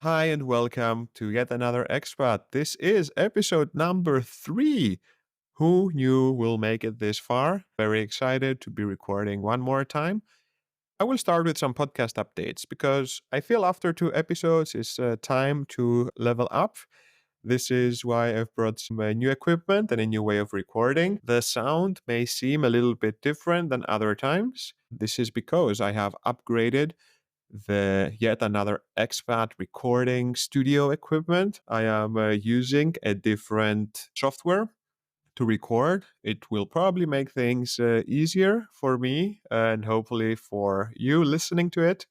Hi, and welcome to yet another expat. This is episode number 3. Who knew we'll make it this far? Very excited to be recording one more time. I will start with some podcast updates because I feel after 2 episodes it's time to level up. This is why I've brought some new equipment and a new way of recording. The sound may seem a little bit different than other times. This is because I have upgraded the yet another expat recording studio equipment. I am using a different software to record. It will probably make things easier for me and hopefully for you listening to it.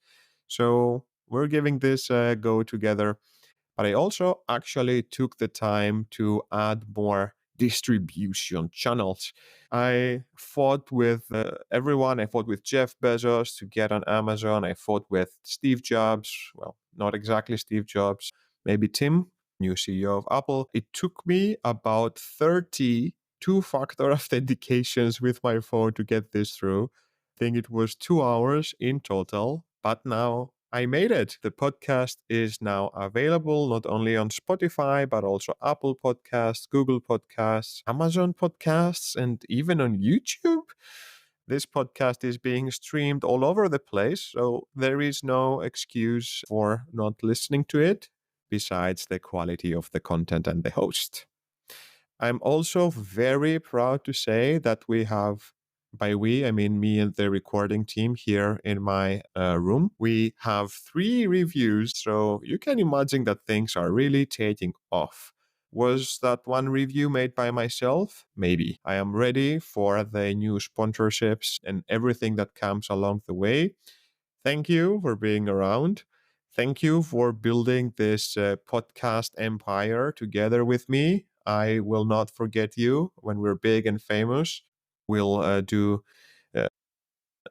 So we're giving this a go together. But I also actually took the time to add more distribution channels. I fought with everyone. I fought with Jeff Bezos to get on Amazon. I fought with Steve Jobs. Well, not exactly Steve Jobs, maybe Tim, new CEO of Apple. It took me about 30 two-factor authentications with my phone to get this through. I think it was 2 hours in total, but now I made it. The podcast is now available not only on Spotify, but also Apple Podcasts, Google Podcasts, Amazon Podcasts, and even on YouTube. This podcast is being streamed all over the place, so there is no excuse for not listening to it, besides the quality of the content and the host. I'm also very proud to say that we have, by we, I mean me and the recording team here in my room, we have 3 reviews. So you can imagine that things are really taking off. Was that one review made by myself? Maybe. I am ready for the new sponsorships and everything that comes along the way. Thank you for being around. Thank you for building this podcast empire together with me. I will not forget you when we're big and famous. We'll do. Uh,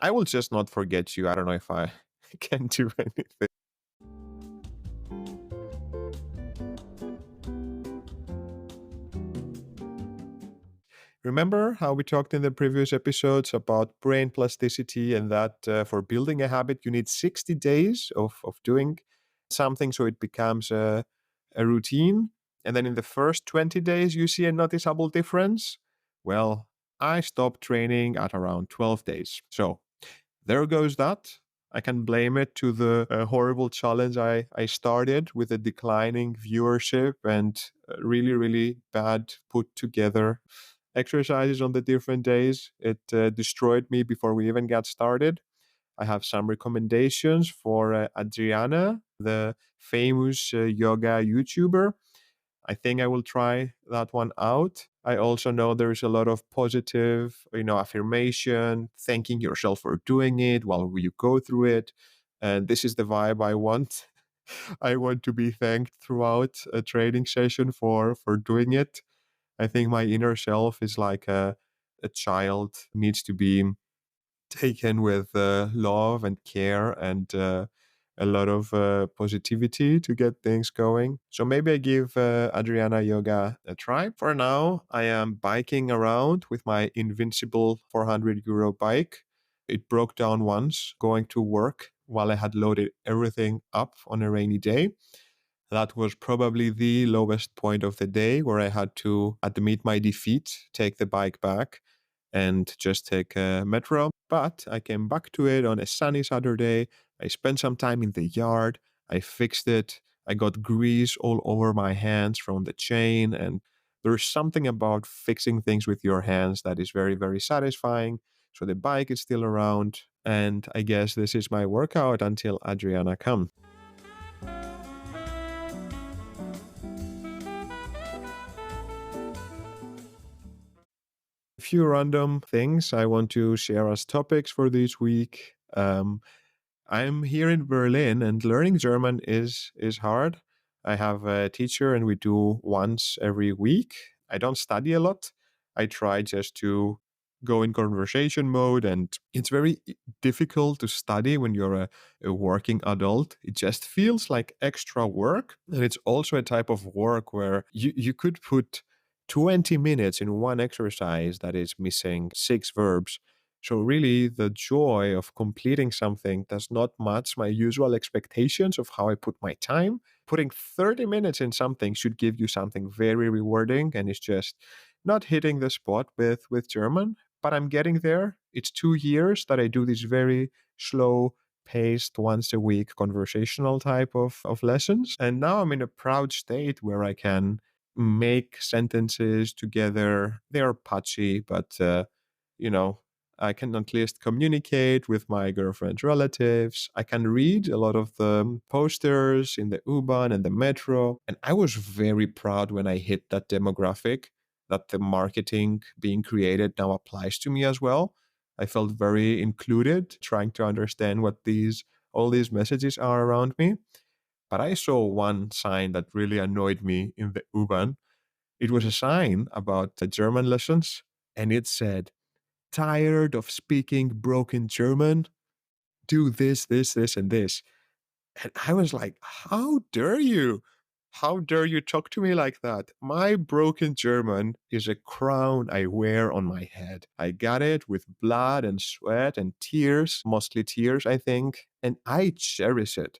I will just not forget you. I don't know if I can do anything. Remember how we talked in the previous episodes about brain plasticity and that for building a habit, you need 60 days of doing something so it becomes a routine. And then in the first 20 days, you see a noticeable difference. Well, I stopped training at around 12 days. So there goes that. I can blame it to the horrible challenge I started with a declining viewership and really, really bad put together exercises on the different days. It destroyed me before we even got started. I have some recommendations for Adriana, the famous yoga YouTuber. I think I will try that one out. I also know there's a lot of positive, affirmation, thanking yourself for doing it while you go through it. And this is the vibe I want. I want to be thanked throughout a training session for doing it. I think my inner self is like a child needs to be taken with love and care and a lot of positivity to get things going. So maybe I give Adriana Yoga a try. For now, I am biking around with my invincible 400 euro bike. It broke down once going to work while I had loaded everything up on a rainy day. That was probably the lowest point of the day where I had to admit my defeat, take the bike back, and just take a metro. But I came back to it on a sunny Saturday. I spent some time in the yard. I fixed it. I got grease all over my hands from the chain. And there's something about fixing things with your hands that is very, very satisfying. So the bike is still around. And I guess this is my workout until Adriana comes. A few random things I want to share as topics for this week. I'm here in Berlin, and learning German is hard. I have a teacher, and we do once every week. I don't study a lot. I try just to go in conversation mode, and it's very difficult to study when you're a working adult. It just feels like extra work, and it's also a type of work where you could put 20 minutes in one exercise that is missing 6 verbs. So, really, the joy of completing something does not match my usual expectations of how I put my time. Putting 30 minutes in something should give you something very rewarding, and it's just not hitting the spot with German, but I'm getting there. It's 2 years that I do this very slow paced once a week conversational type of lessons. And now I'm in a proud state where I can make sentences together. They're patchy, but you know, I can at least communicate with my girlfriend's relatives. I can read a lot of the posters in the U-Bahn and the metro. And I was very proud when I hit that demographic that the marketing being created now applies to me as well. I felt very included, trying to understand what these all these messages are around me. But I saw one sign that really annoyed me in the U-Bahn. It was a sign about the German lessons, and it said, "Tired of speaking broken German? Do this, this, this, and this." And I was like, how dare you? How dare you talk to me like that? My broken German is a crown I wear on my head. I got it with blood and sweat and tears, mostly tears, I think, and I cherish it.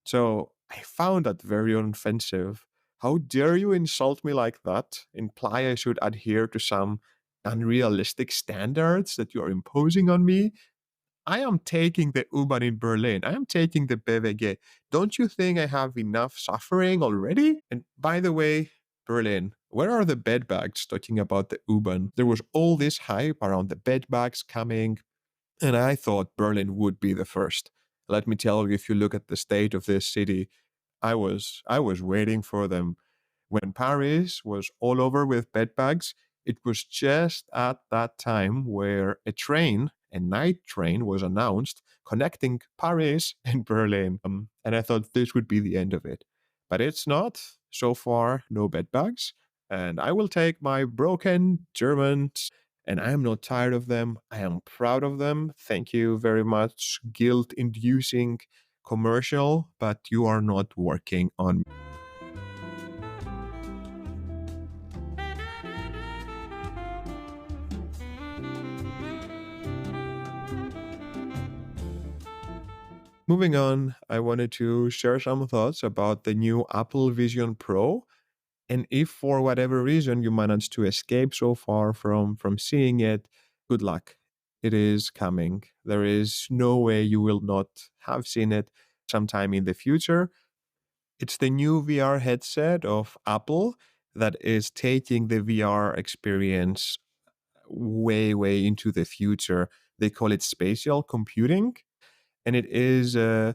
So I found that very offensive. How dare you insult me like that? Imply I should adhere to some unrealistic standards that you are imposing on me? I am taking the U-Bahn in Berlin. I am taking the BWG. Don't you think I have enough suffering already? And by the way, Berlin, where are the bed bags talking about the U-Bahn? There was all this hype around the bed bags coming, and I thought Berlin would be the first. Let me tell you, if you look at the state of this city, I was waiting for them. When Paris was all over with bed bugs, it was just at that time where a night train was announced connecting Paris and Berlin. And I thought this would be the end of it. But it's not. So far, no bed bugs. And I will take my broken Germans, and I am not tired of them. I am proud of them. Thank you very much, guilt inducing commercial, but you are not working on me. Moving on, I wanted to share some thoughts about the new Apple Vision Pro. And if for whatever reason you managed to escape so far from seeing it, good luck. It is coming. There is no way you will not have seen it sometime in the future. It's the new VR headset of Apple that is taking the VR experience way, way into the future. They call it spatial computing, and it is a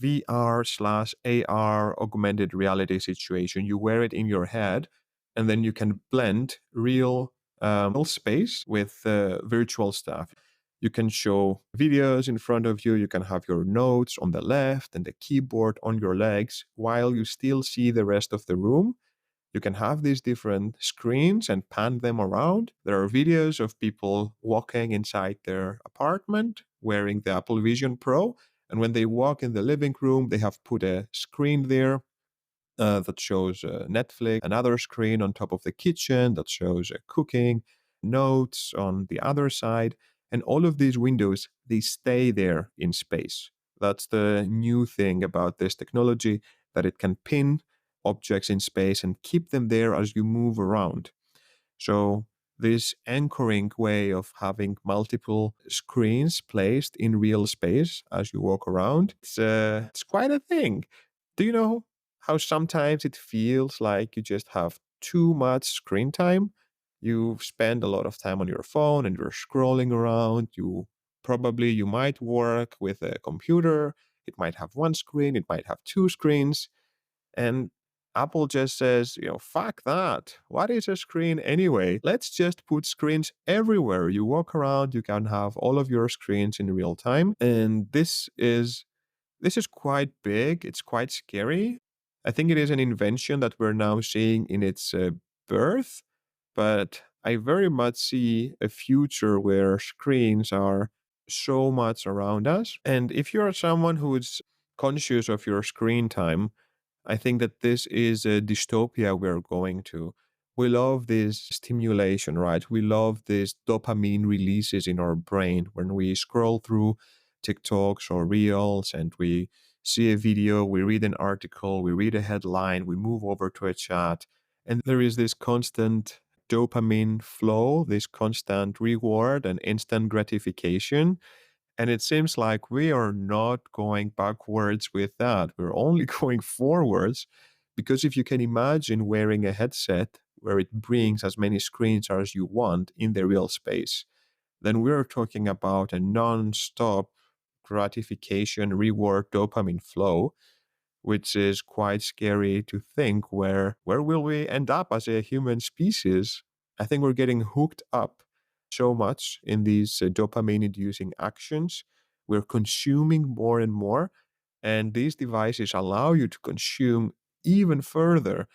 VR slash AR augmented reality situation. You wear it in your head, and then you can blend real space with virtual stuff. You can show videos in front of you. You can have your notes on the left and the keyboard on your legs while you still see the rest of the room. You can have these different screens and pan them around. There are videos of people walking inside their apartment wearing the Apple Vision Pro. And when they walk in the living room, they have put a screen there that shows Netflix, another screen on top of the kitchen that shows cooking, notes on the other side. And all of these windows, they stay there in space. That's the new thing about this technology, that it can pin objects in space and keep them there as you move around. So this anchoring way of having multiple screens placed in real space as you walk around, it's quite a thing. Do you know how sometimes it feels like you just have too much screen time? You spend a lot of time on your phone and you're scrolling around. You might work with a computer. It might have one screen, it might have two screens. And Apple just says, fuck that. What is a screen anyway? Let's just put screens everywhere. You walk around, you can have all of your screens in real time. And this is quite big. It's quite scary. I think it is an invention that we're now seeing in its birth, but I very much see a future where screens are so much around us. And if you're someone who is conscious of your screen time, I think that this is a dystopia we're going to. We love this stimulation, right? We love this dopamine releases in our brain when we scroll through TikToks or Reels and we see a video, we read an article, we read a headline, we move over to a chat, and there is this constant dopamine flow, this constant reward and instant gratification. And it seems like we are not going backwards with that. We're only going forwards because if you can imagine wearing a headset where it brings as many screens as you want in the real space, then we're talking about a non-stop gratification, reward, dopamine flow, which is quite scary to think where will we end up as a human species. I think we're getting hooked up so much in these dopamine inducing actions. We're consuming more and more, and these devices allow you to consume even further.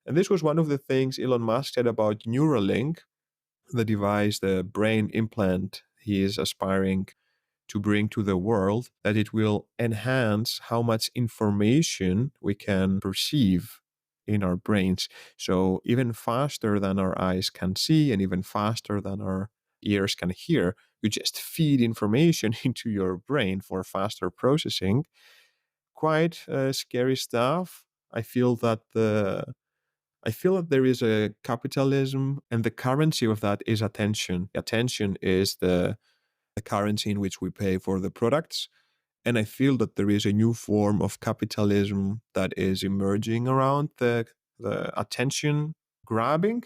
And this was one of the things Elon Musk said about Neuralink, the device, the brain implant he is aspiring to bring to the world, that it will enhance how much information we can perceive in our brains. So, even faster than our eyes can see and even faster than our ears can hear, you just feed information into your brain for faster processing. Quite scary stuff. I feel that there is a capitalism, and the currency of that is attention. Attention is the currency in which we pay for the products. And I feel that there is a new form of capitalism that is emerging around the attention grabbing.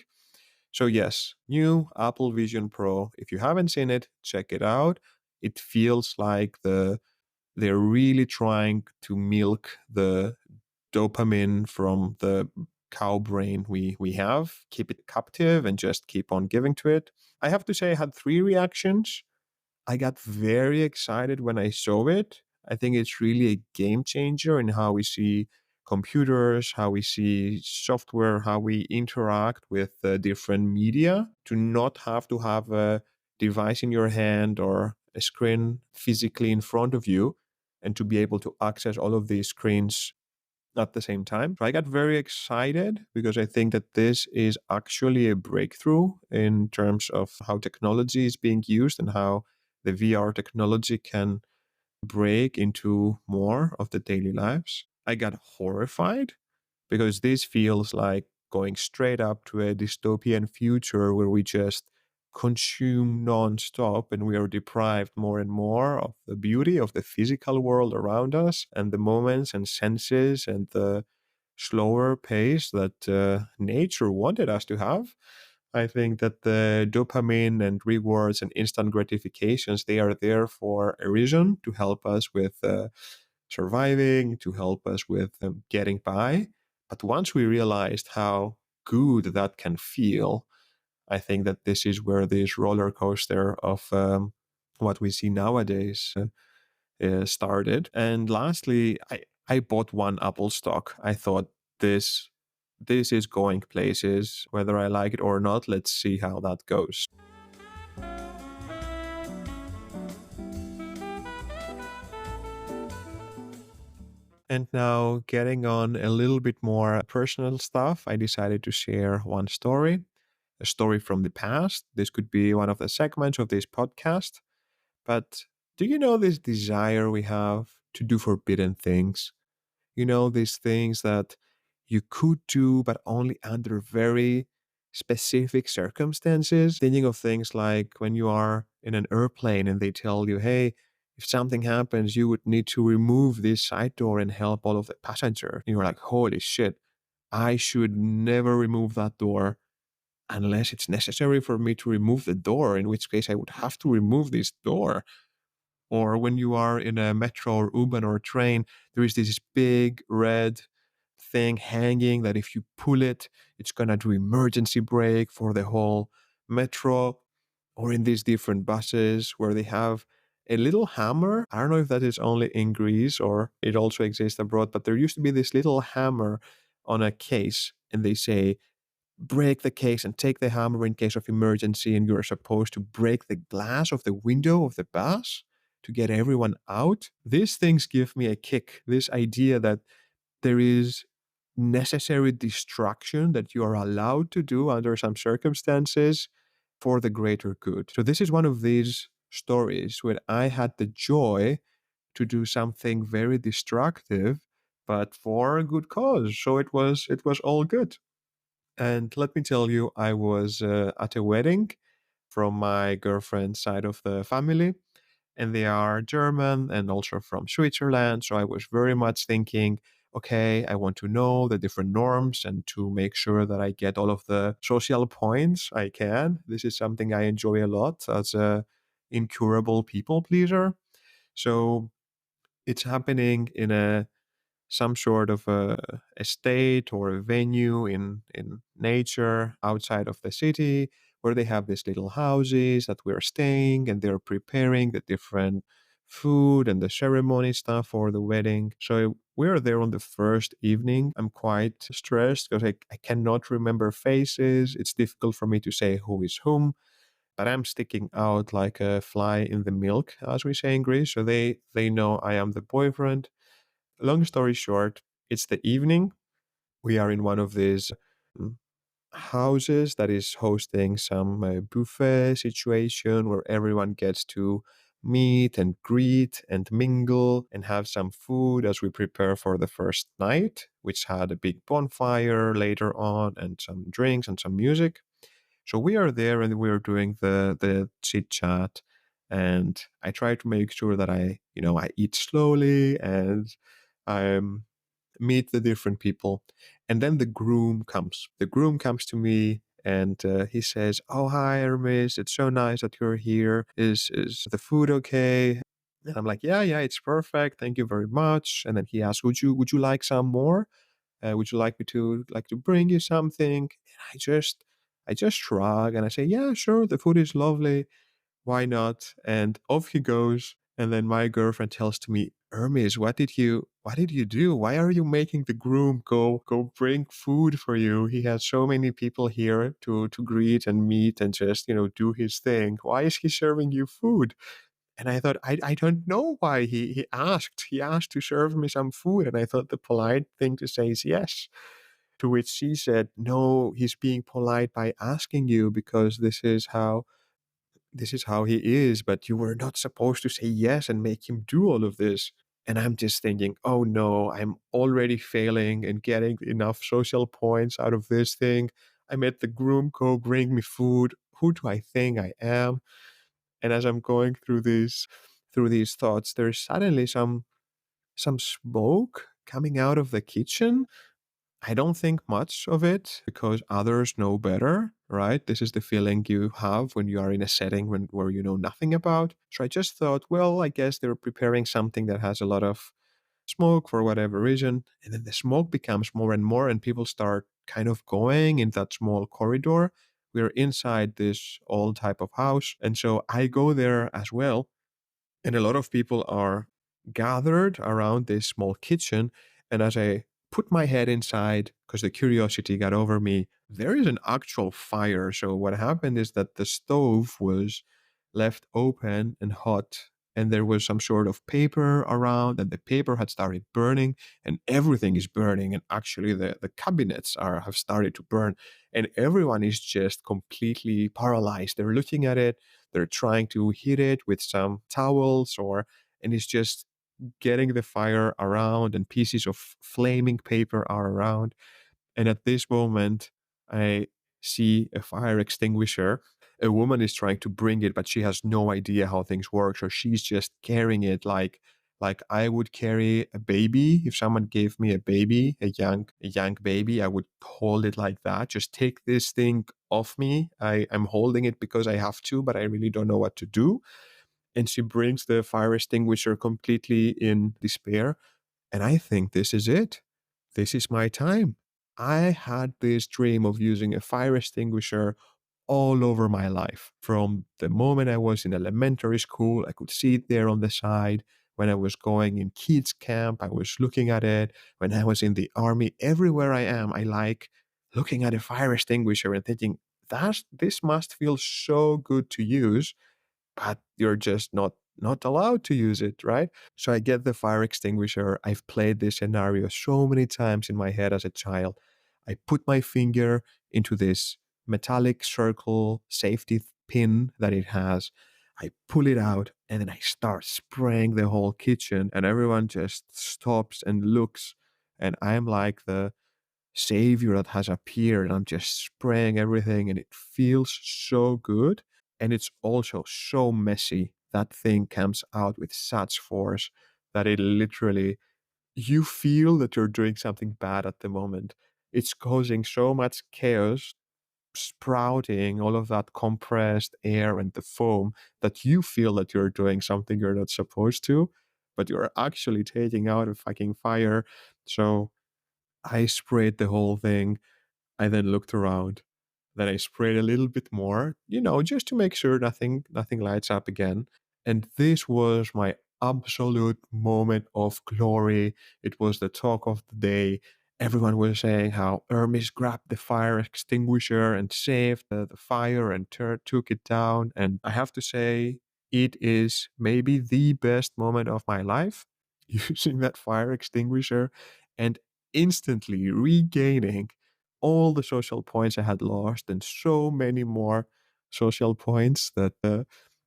So, yes, new Apple Vision Pro. If you haven't seen it, check it out. It feels like they're really trying to milk the dopamine from the cow brain we have, keep it captive, and just keep on giving to it. I have to say, I had three reactions. I got very excited when I saw it. I think it's really a game changer in how we see computers, how we see software, how we interact with different media. To not have to have a device in your hand or a screen physically in front of you, and to be able to access all of these screens at the same time. So I got very excited because I think that this is actually a breakthrough in terms of how technology is being used and how the VR technology can break into more of the daily lives. I got horrified because this feels like going straight up to a dystopian future where we just consume non-stop and we are deprived more and more of the beauty of the physical world around us and the moments and senses and the slower pace that nature wanted us to have. I think that the dopamine and rewards and instant gratifications, they are there for a reason, to help us with surviving, to help us with getting by. But once we realized how good that can feel, I think that this is where this roller coaster of what we see nowadays started. And lastly, I bought one Apple stock. I thought this this is going places, whether I like it or not. Let's see how that goes. And now, getting on a little bit more personal stuff, I decided to share one story, a story from the past. This could be one of the segments of this podcast. But do you know this desire we have to do forbidden things? You know, these things that you could do, but only under very specific circumstances. Thinking of things like when you are in an airplane and they tell you, hey, if something happens, you would need to remove this side door and help all of the passengers. And you're like, holy shit, I should never remove that door unless it's necessary for me to remove the door, in which case I would have to remove this door. Or when you are in a metro or Uber or train, there is this big red thing hanging that if you pull it, it's going to do emergency brake for the whole metro. Or in these different buses where they have a little hammer. I don't know if that is only in Greece or it also exists abroad, but there used to be this little hammer on a case, and they say, break the case and take the hammer in case of emergency, and you're supposed to break the glass of the window of the bus to get everyone out. These things give me a kick. This idea that there is necessary distraction that you are allowed to do under some circumstances for the greater good. So this is one of these stories where I had the joy to do something very destructive, but for a good cause. So it was all good. And let me tell you, I was at a wedding from my girlfriend's side of the family, and they are German and also from Switzerland. So I was very much thinking, okay, I want to know the different norms and to make sure that I get all of the social points I can. This is something I enjoy a lot as a incurable people pleaser. So it's happening in a some sort of a estate or a venue in nature outside of the city where they have these little houses that we're staying and they're preparing the different food and the ceremony stuff for the wedding. So we're there on the first evening. I'm quite stressed because I cannot remember faces. It's difficult for me to say who is whom, but I'm sticking out like a fly in the milk, as we say in Greece. So they know I am the boyfriend. Long story short, it's the evening. We are in one of these mm, houses that is hosting some buffet situation where everyone gets to meet and greet and mingle and have some food as we prepare for the first night, which had a big bonfire later on and some drinks and some music. So we are there and we are doing the chit chat, and I try to make sure that I eat slowly and I meet the different people. And then the groom comes. The groom comes to me and he says, "Oh, hi, Hermes. It's so nice that you're here. Is the food okay?" And I'm like, "Yeah, yeah, it's perfect. Thank you very much." And then he asks, "Would you like some more? Would you like me to bring you something?" And I just shrug and I say, "Yeah, sure. The food is lovely. Why not?" And off he goes. And then my girlfriend tells to me, "Hermes, what did you do? Why are you making the groom go bring food for you? He has so many people here to greet and meet and just, do his thing. Why is he serving you food?" And I thought, I don't know why he asked. He asked to serve me some food. And I thought the polite thing to say is yes. To which she said, "No, he's being polite by asking you because this is how he is, but you were not supposed to say yes and make him do all of this." And I'm just thinking, oh no, I'm already failing and getting enough social points out of this thing. I met the groom go bring me food. Who do I think I am? And as I'm going through these thoughts, there's suddenly some smoke coming out of the kitchen. I don't think much of it because others know better, right? This is the feeling you have when you are in a setting where you know nothing about. So I just thought, well, I guess they're preparing something that has a lot of smoke for whatever reason. And then the smoke becomes more and more, and people start kind of going in that small corridor. We're inside this old type of house. And so I go there as well, and a lot of people are gathered around this small kitchen. And as I put my head inside, because the curiosity got over me, there is an actual fire. So what happened is that the stove was left open and hot, and there was some sort of paper around, and the paper had started burning, and everything is burning. And actually the cabinets have started to burn, and everyone is just completely paralyzed. They're looking at it, they're trying to heat it with some towels, and it's just getting the fire around, and pieces of flaming paper are around. And at this moment, I see a fire extinguisher. A woman is trying to bring it, but she has no idea how things work. So she's just carrying it like I would carry a baby. If someone gave me a baby, a young baby, I would hold it like that. Just take this thing off me. I'm holding it because I have to, but I really don't know what to do. And she brings the fire extinguisher completely in despair. And I think this is it. This is my time. I had this dream of using a fire extinguisher all over my life. From the moment I was in elementary school, I could see it there on the side. When I was going in kids' camp, I was looking at it. When I was in the army, everywhere I am, I like looking at a fire extinguisher and thinking, this must feel so good to use, but you're just not not allowed to use it, right? So I get the fire extinguisher. I've played this scenario so many times in my head as a child. I put my finger into this metallic circle safety pin that it has. I pull it out and then I start spraying the whole kitchen, and everyone just stops and looks. And I'm like the savior that has appeared, and I'm just spraying everything, and it feels so good. And it's also so messy. That thing comes out with such force that it literally, you feel that you're doing something bad at the moment. It's causing so much chaos, sprouting all of that compressed air and the foam, that you feel that you're doing something you're not supposed to, but you're actually taking out a fucking fire. So I sprayed the whole thing. I then looked around. Then I sprayed a little bit more, just to make sure nothing lights up again. And this was my absolute moment of glory. It was the talk of the day. Everyone was saying how Hermes grabbed the fire extinguisher and saved the fire and took it down. And I have to say, it is maybe the best moment of my life using that fire extinguisher and instantly regaining all the social points I had lost and so many more social points that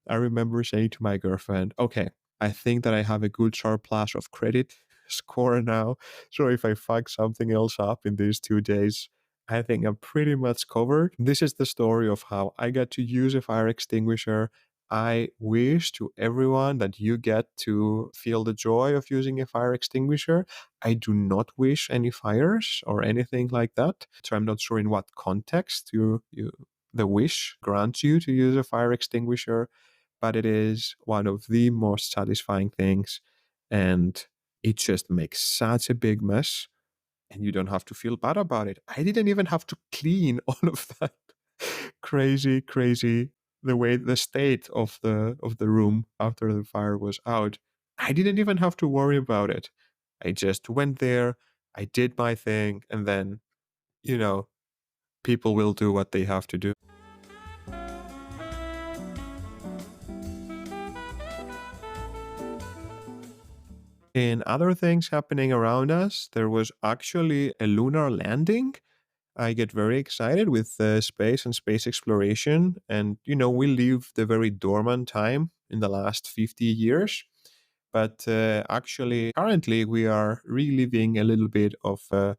I remember saying to my girlfriend, okay, I think that I have a good surplus of credit score now. So if I fuck something else up in these 2 days, I think I'm pretty much covered. This is the story of how I got to use a fire extinguisher. I wish to everyone that you get to feel the joy of using a fire extinguisher. I do not wish any fires or anything like that. So I'm not sure in what context the wish grants you to use a fire extinguisher, but it is one of the most satisfying things. And it just makes such a big mess, and you don't have to feel bad about it. I didn't even have to clean all of that crazy the state of the room after the fire was out. I didn't even have to worry about it. I just went there, I did my thing, and then, you know, people will do what they have to do. In other things happening around us, there was actually a lunar landing. I get very excited with space and space exploration. And, we lived a very dormant time in the last 50 years. But actually, currently, we are reliving a little bit of a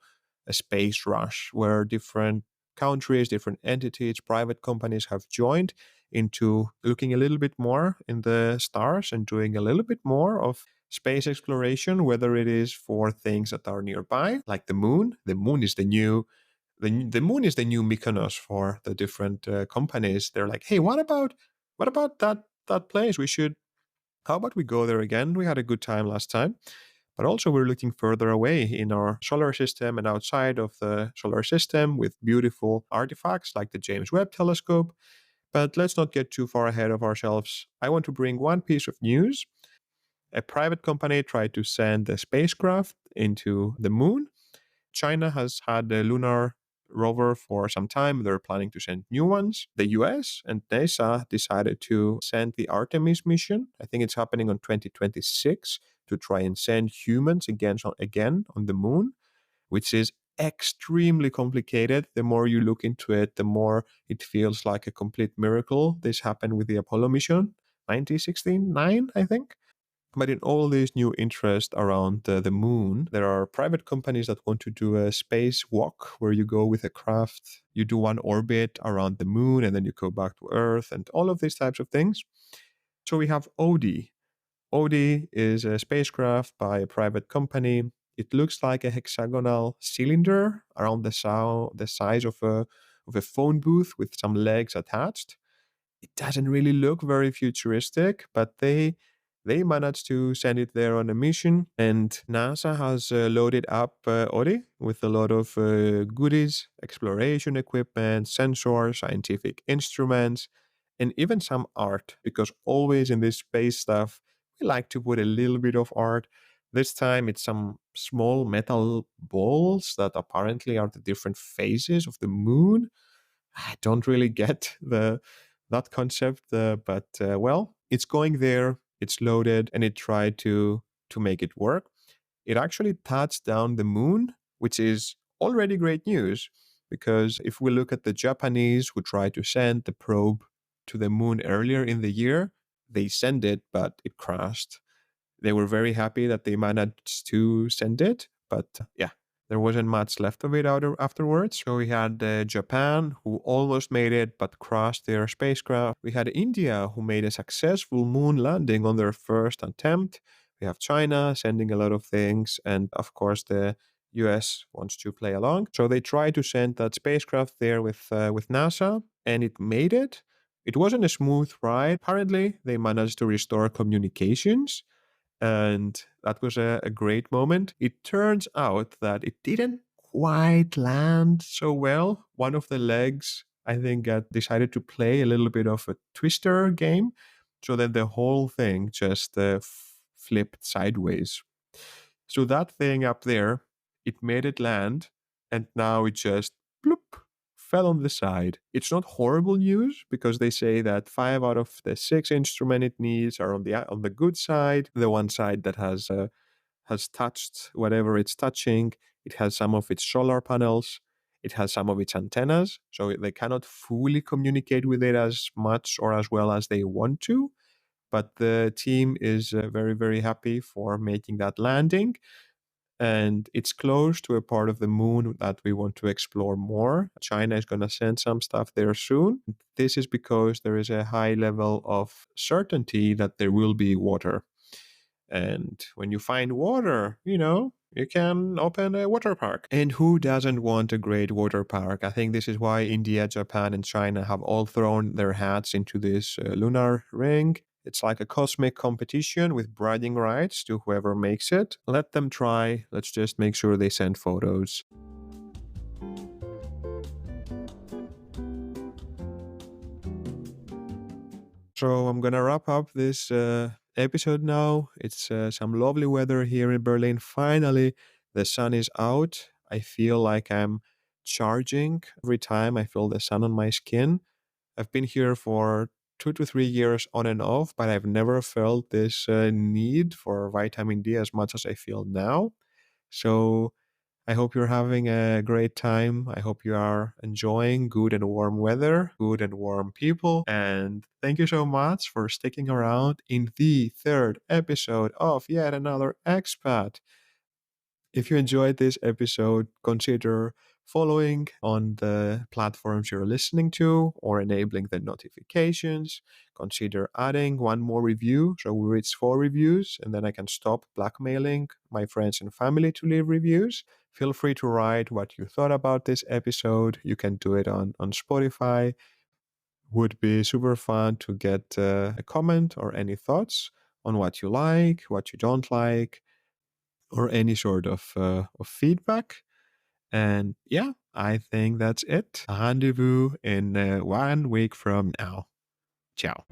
space rush where different countries, different entities, private companies have joined into looking a little bit more in the stars and doing a little bit more of space exploration, whether it is for things that are nearby, like the moon. The moon is the moon is the new Mykonos for the different companies. They're like, hey, what about that place? How about we go there again? We had a good time last time. But also, we're looking further away in our solar system and outside of the solar system with beautiful artifacts like the James Webb Telescope. But let's not get too far ahead of ourselves. I want to bring one piece of news. A private company tried to send a spacecraft into the moon. China has had a lunar rover for some time. They're planning to send new ones. The US and NASA decided to send the Artemis mission. I think it's happening on 2026 to try and send humans again on the moon, which is extremely complicated. The more you look into it, the more it feels like a complete miracle. This happened with the Apollo mission, 1969, I think. But in all this new interest around the moon, there are private companies that want to do a space walk where you go with a craft, you do one orbit around the moon, and then you go back to Earth, and all of these types of things. So we have ODI. ODI is a spacecraft by a private company. It looks like a hexagonal cylinder around the size of a phone booth with some legs attached. It doesn't really look very futuristic, but they managed to send it there on a mission, and NASA has loaded up Ori with a lot of goodies, exploration equipment, sensors, scientific instruments, and even some art, because always in this space stuff, we like to put a little bit of art. This time it's some small metal balls that apparently are the different phases of the moon. I don't really get the that concept, but well, it's going there. it's loaded, and it tried to make it work. It actually touched down the moon, which is already great news because if we look at the Japanese who tried to send the probe to the moon earlier in the year, they sent it, but it crashed. They were very happy that they managed to send it, but yeah, there wasn't much left of it afterwards. So we had Japan, who almost made it but crashed their spacecraft. We had India, who made a successful moon landing on their first attempt. We have China sending a lot of things, and of course the US wants to play along. So they tried to send that spacecraft there with NASA, and it made it. It wasn't a smooth ride. Apparently, they managed to restore communications, and that was a great moment. It turns out that it didn't quite land so well. One of the legs, I think, got decided to play a little bit of a twister game, so that the whole thing just flipped sideways. So that thing up there, it made it land, and now it just bloop fell on the side. It's not horrible news because they say that 5 out of the 6 instrument it needs are on the good side, the one side that has touched whatever it's touching. It has some of its solar panels. It has some of its antennas, so they cannot fully communicate with it as much or as well as they want to. But the team is very, very happy for making that landing. And it's close to a part of the moon that we want to explore more. China is going to send some stuff there soon. This is because there is a high level of certainty that there will be water. And when you find water, you can open a water park. And who doesn't want a great water park? I think this is why India, Japan, and China have all thrown their hats into this lunar ring. It's like a cosmic competition with bragging rights to whoever makes it. Let them try. Let's just make sure they send photos. So I'm gonna wrap up this episode now. It's some lovely weather here in Berlin. Finally, the sun is out. I feel like I'm charging every time I feel the sun on my skin. I've been here for 2 to 3 years on and off, but I've never felt this need for vitamin D as much as I feel now. So I hope you're having a great time. I hope you are enjoying good and warm weather, good and warm people. And thank you so much for sticking around in the third episode of yet another expat. If you enjoyed this episode, consider following on the platforms you're listening to or enabling the notifications. Consider adding one more review so we reach 4 reviews, and then I can stop blackmailing my friends and family to leave reviews. Feel free to write what you thought about this episode. You can do it on Spotify. Would be super fun to get a comment or any thoughts on what you like, what you don't like, or any sort of feedback. And yeah, I think that's it. Rendezvous in 1 week from now. Ciao.